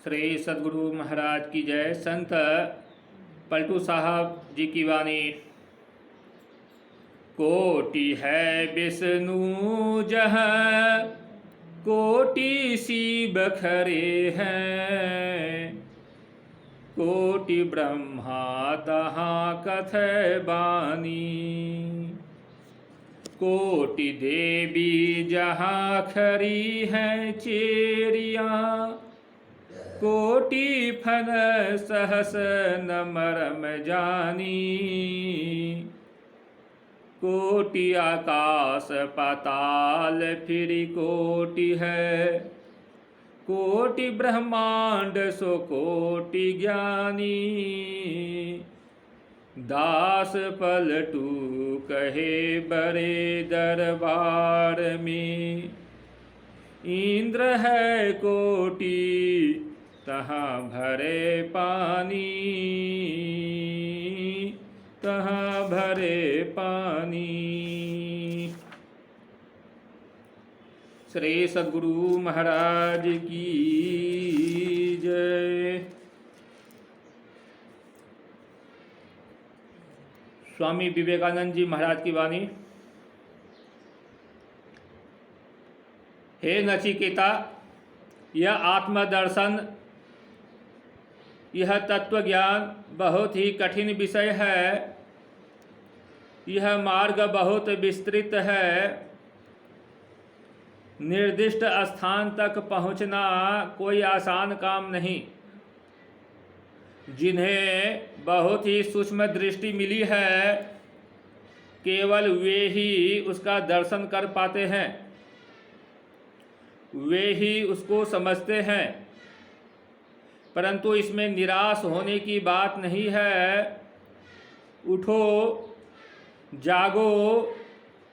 श्री सद्गुरु महाराज की जय। संत पलटू साहब जी की वाणी। कोटि है विष्णु जहाँ कोटि शिव खरे हैं, कोटि ब्रह्मा तहाँ कथय बानी, कोटि देवी जहाँ खरी हैं चेरियाँ, कोटि फन सहस न मरम जानी, कोटि आकाश पाताल फिर कोटि है, कोटि ब्रह्मांड सो कोटि ज्ञानी, दास पलटू कहे बड़े दरबार में, इंद्र है कोटि तहाँ भरे पानी, तहाँ भरे पानी। श्री सद्गुरु महाराज की जय। स्वामी विवेकानंद जी महाराज की वाणी। हे नचिकेता, यह आत्मदर्शन, यह तत्व ज्ञान बहुत ही कठिन विषय है। यह मार्ग बहुत विस्तृत है। निर्दिष्ट स्थान तक पहुंचना कोई आसान काम नहीं। जिन्हें बहुत ही सूक्ष्म दृष्टि मिली है, केवल वे ही उसका दर्शन कर पाते हैं, वे ही उसको समझते हैं। परंतु इसमें निराश होने की बात नहीं है। उठो, जागो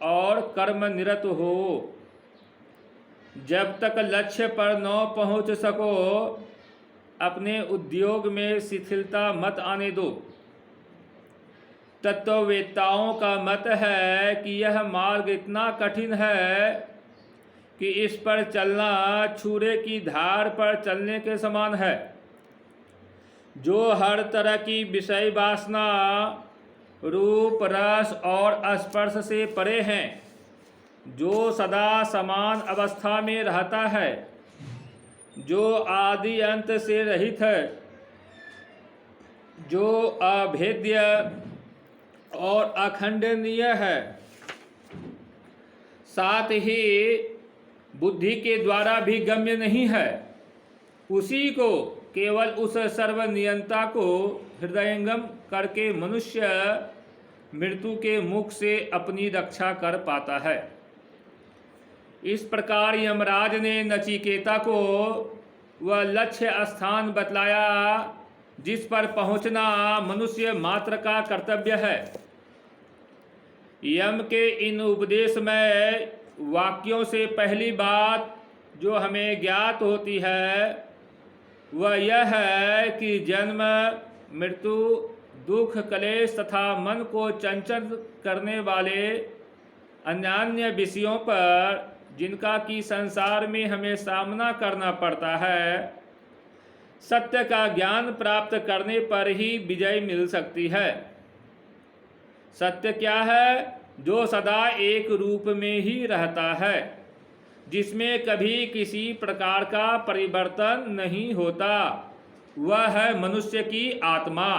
और कर्म निरत हो। जब तक लक्ष्य पर न पहुंच सको, अपने उद्योग में शिथिलता मत आने दो। तत्ववेत्ताओं का मत है कि यह मार्ग इतना कठिन है कि इस पर चलना छुरे की धार पर चलने के समान है। जो हर तरह की विषय वासना, रूप, रस और स्पर्श से परे हैं, जो सदा समान अवस्था में रहता है, जो आदि अंत से रहित है, जो अभेद्य और अखंडनीय है, साथ ही बुद्धि के द्वारा भी गम्य नहीं है, उसी को, केवल उस सर्वनियंता को हृदयंगम करके मनुष्य मृत्यु के मुख से अपनी रक्षा कर पाता है। इस प्रकार यमराज ने नचिकेता को वह लक्ष्य स्थान बतलाया जिस पर पहुंचना मनुष्य मात्र का कर्तव्य है। यम के इन उपदेश में वाक्यों से पहली बात जो हमें ज्ञात होती है वह यह है कि जन्म, मृत्यु, दुख, क्लेश तथा मन को चंचल करने वाले अन्यान्य विषयों पर जिनका कि संसार में हमें सामना करना पड़ता है, सत्य का ज्ञान प्राप्त करने पर ही विजय मिल सकती है। सत्य क्या है? जो सदा एक रूप में ही रहता है, जिसमें कभी किसी प्रकार का परिवर्तन नहीं होता, वह है मनुष्य की आत्मा।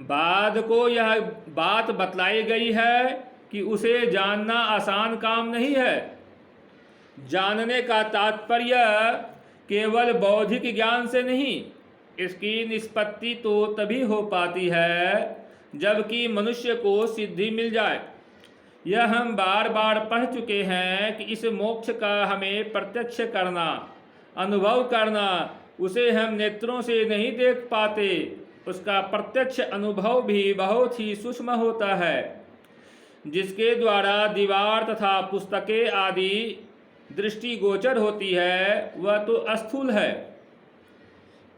बाद को यह बात बतलाई गई है कि उसे जानना आसान काम नहीं है। जानने का तात्पर्य केवल बौद्धिक ज्ञान से नहीं, इसकी निष्पत्ति तो तभी हो पाती है जबकि मनुष्य को सिद्धि मिल जाए। यह हम बार बार पढ़ चुके हैं कि इस मोक्ष का हमें प्रत्यक्ष करना, अनुभव करना, उसे हम नेत्रों से नहीं देख पाते। उसका प्रत्यक्ष अनुभव भी बहुत ही सूक्ष्म होता है। जिसके द्वारा दीवार तथा पुस्तकें आदि दृष्टिगोचर होती है वह तो स्थूल है,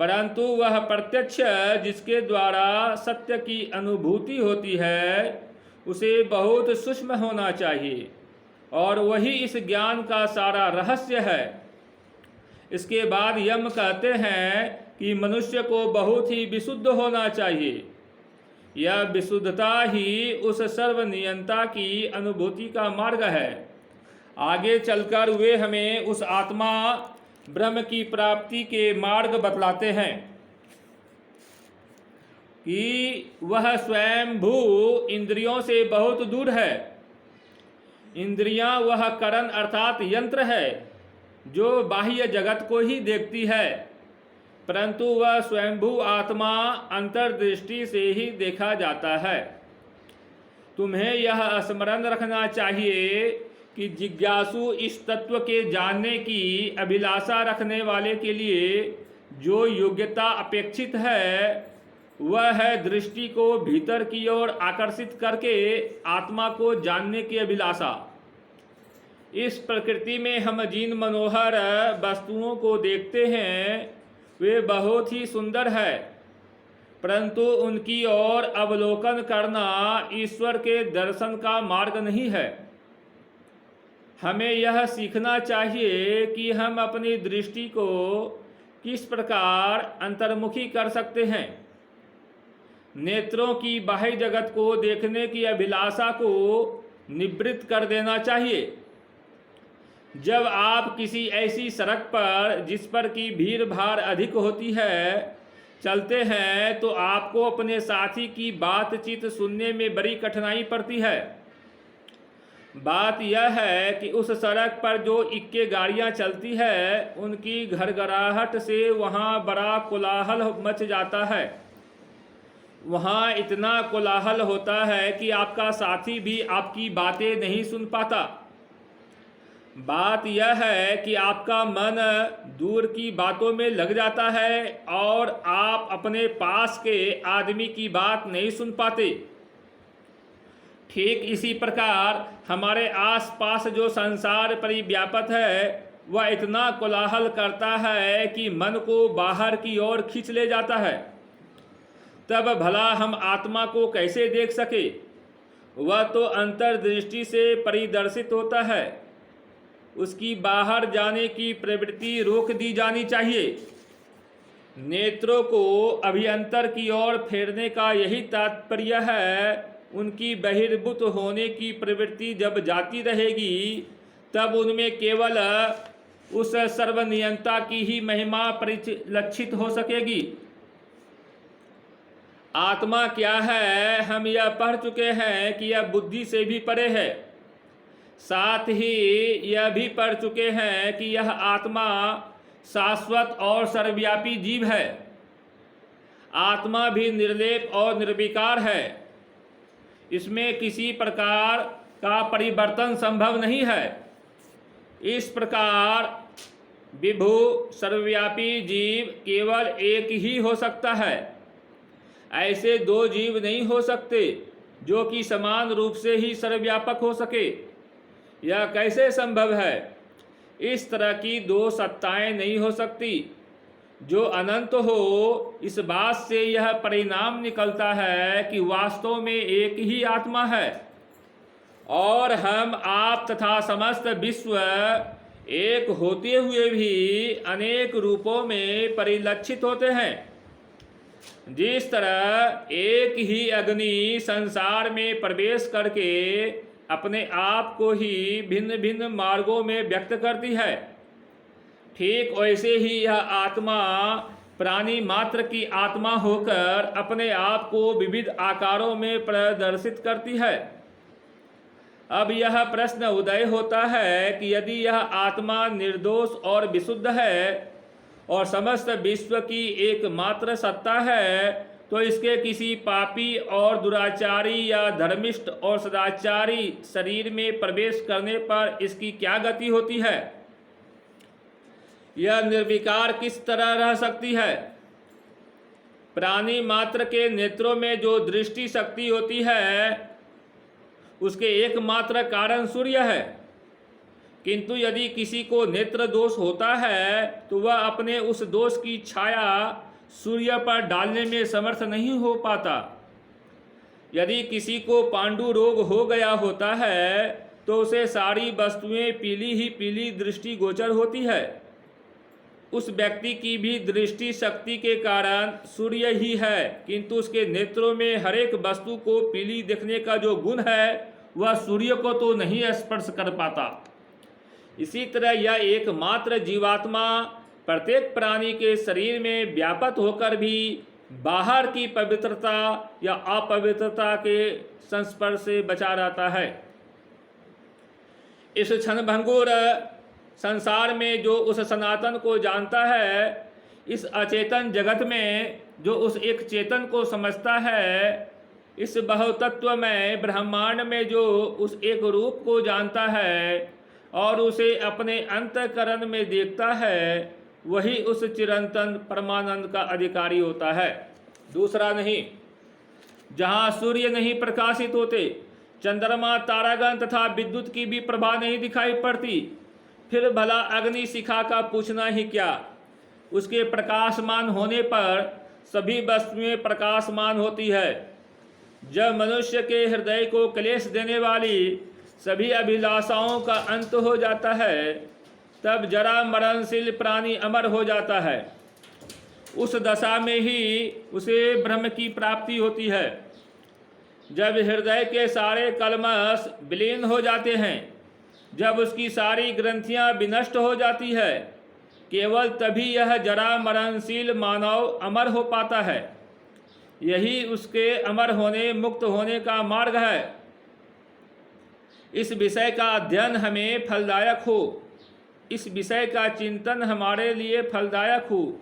परंतु वह प्रत्यक्ष जिसके द्वारा सत्य की अनुभूति होती है उसे बहुत सूक्ष्म होना चाहिए, और वही इस ज्ञान का सारा रहस्य है। इसके बाद यम कहते हैं कि मनुष्य को बहुत ही विशुद्ध होना चाहिए। यह विशुद्धता ही उस सर्वनियंता की अनुभूति का मार्ग है। आगे चलकर वे हमें उस आत्मा ब्रह्म की प्राप्ति के मार्ग बतलाते हैं कि वह स्वयं भू इंद्रियों से बहुत दूर है। इंद्रियां वह करण अर्थात यंत्र है जो बाह्य जगत को ही देखती है, परंतु वह स्वयंभू आत्मा अंतर्दृष्टि से ही देखा जाता है। तुम्हें यह स्मरण रखना चाहिए कि जिज्ञासु इस तत्व के जानने की अभिलाषा रखने वाले के लिए जो योग्यता अपेक्षित है वह है दृष्टि को भीतर की ओर आकर्षित करके आत्मा को जानने की अभिलाषा। इस प्रकृति में हम जिन मनोहर वस्तुओं को देखते हैं वे बहुत ही सुंदर है, परंतु उनकी ओर अवलोकन करना ईश्वर के दर्शन का मार्ग नहीं है। हमें यह सीखना चाहिए कि हम अपनी दृष्टि को किस प्रकार अंतर्मुखी कर सकते हैं। नेत्रों की बाह्य जगत को देखने की अभिलाषा को निवृत्त कर देना चाहिए। जब आप किसी ऐसी सड़क पर जिस पर की भीड़ भाड़ अधिक होती है चलते हैं तो आपको अपने साथी की बातचीत सुनने में बड़ी कठिनाई पड़ती है। बात यह है कि उस सड़क पर जो इक्के गाड़ियां चलती है उनकी घरघराहट से वहां बड़ा कोलाहल मच जाता है। वहां इतना कोलाहल होता है कि आपका साथी भी आपकी बातें नहीं सुन पाता। बात यह है कि आपका मन दूर की बातों में लग जाता है और आप अपने पास के आदमी की बात नहीं सुन पाते। ठीक इसी प्रकार हमारे आसपास जो संसार परिव्याप्त है वह इतना कोलाहल करता है कि मन को बाहर की ओर खींच ले जाता है। तब भला हम आत्मा को कैसे देख सके? वह तो अंतर्दृष्टि से परिदर्शित होता है। उसकी बाहर जाने की प्रवृत्ति रोक दी जानी चाहिए। नेत्रों को अभ्यंतर की ओर फेरने का यही तात्पर्य है। उनकी बहिर्भूत होने की प्रवृत्ति जब जाती रहेगी तब उनमें केवल उस सर्वनियंता की ही महिमा परिलक्षित हो सकेगी। आत्मा क्या है हम यह पढ़ चुके हैं कि यह बुद्धि से भी परे है। साथ ही यह भी पढ़ चुके हैं कि यह आत्मा शाश्वत और सर्वव्यापी जीव है। आत्मा भी निर्लेप और निर्विकार है। इसमें किसी प्रकार का परिवर्तन संभव नहीं है। इस प्रकार विभु सर्वव्यापी जीव केवल एक ही हो सकता है। ऐसे दो जीव नहीं हो सकते जो कि समान रूप से ही सर्वव्यापक हो सके। यह कैसे संभव है? इस तरह की दो सत्ताएं नहीं हो सकती जो अनंत हो। इस बात से यह परिणाम निकलता है कि वास्तव में एक ही आत्मा है और हम आप तथा समस्त विश्व एक होते हुए भी अनेक रूपों में परिलक्षित होते हैं। जिस तरह एक ही अग्नि संसार में प्रवेश करके अपने आप को ही भिन्न भिन्न मार्गों में व्यक्त करती है, ठीक वैसे ही यह आत्मा प्राणी मात्र की आत्मा होकर अपने आप को विविध आकारों में प्रदर्शित करती है। अब यह प्रश्न उदय होता है कि यदि यह आत्मा निर्दोष और विशुद्ध है और समस्त विश्व की एकमात्र सत्ता है तो इसके किसी पापी और दुराचारी या धर्मिष्ठ और सदाचारी शरीर में प्रवेश करने पर इसकी क्या गति होती है? यह निर्विकार किस तरह रह सकती है? प्राणी मात्र के नेत्रों में जो दृष्टि शक्ति होती है उसके एकमात्र कारण सूर्य है, किंतु यदि किसी को नेत्र दोष होता है तो वह अपने उस दोष की छाया सूर्य पर डालने में समर्थ नहीं हो पाता। यदि किसी को पांडु रोग हो गया होता है तो उसे सारी वस्तुएं पीली ही पीली दृष्टि गोचर होती है। उस व्यक्ति की भी दृष्टि शक्ति के कारण सूर्य ही है, किंतु उसके नेत्रों में हर एक वस्तु को पीली देखने का जो गुण है वह सूर्य को तो नहीं स्पर्श कर पाता। इसी तरह यह एकमात्र जीवात्मा प्रत्येक प्राणी के शरीर में व्यापक होकर भी बाहर की पवित्रता या अपवित्रता के संस्पर्श से बचा रहता है। इस क्षणभंगुर संसार में जो उस सनातन को जानता है, इस अचेतन जगत में जो उस एक चेतन को समझता है, इस बहुतत्वमय ब्रह्मांड में जो उस एक रूप को जानता है और उसे अपने अंतःकरण में देखता है, वही उस चिरंतन परमानंद का अधिकारी होता है, दूसरा नहीं। जहाँ सूर्य नहीं प्रकाशित होते, चंद्रमा, तारागण तथा विद्युत की भी प्रभा नहीं दिखाई पड़ती, फिर भला अग्नि शिखा का पूछना ही क्या। उसके प्रकाशमान होने पर सभी वस्तुएं प्रकाशमान होती है। जब मनुष्य के हृदय को क्लेश देने वाली सभी अभिलाषाओं का अंत हो जाता है, तब जरा मरणशील प्राणी अमर हो जाता है। उस दशा में ही उसे ब्रह्म की प्राप्ति होती है। जब हृदय के सारे कल्मश विलीन हो जाते हैं, जब उसकी सारी ग्रंथियां विनष्ट हो जाती है, केवल तभी यह जरा मरणशील मानव अमर हो पाता है। यही उसके अमर होने, मुक्त होने का मार्ग है। इस विषय का अध्ययन हमें फलदायक हो, इस विषय का चिंतन हमारे लिए फलदायक हो,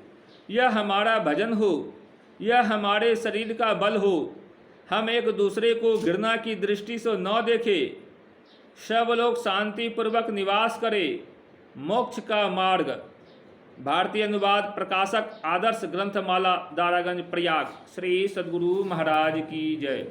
यह हमारा भजन हो, यह हमारे शरीर का बल हो। हम एक दूसरे को घृणा की दृष्टि से न देखें, सब लोग शांतिपूर्वक निवास करें। मोक्ष का मार्ग। भारतीय अनुवाद, प्रकाशक आदर्श ग्रंथमाला, दारागंज, प्रयाग। श्री सद्गुरु महाराज की जय।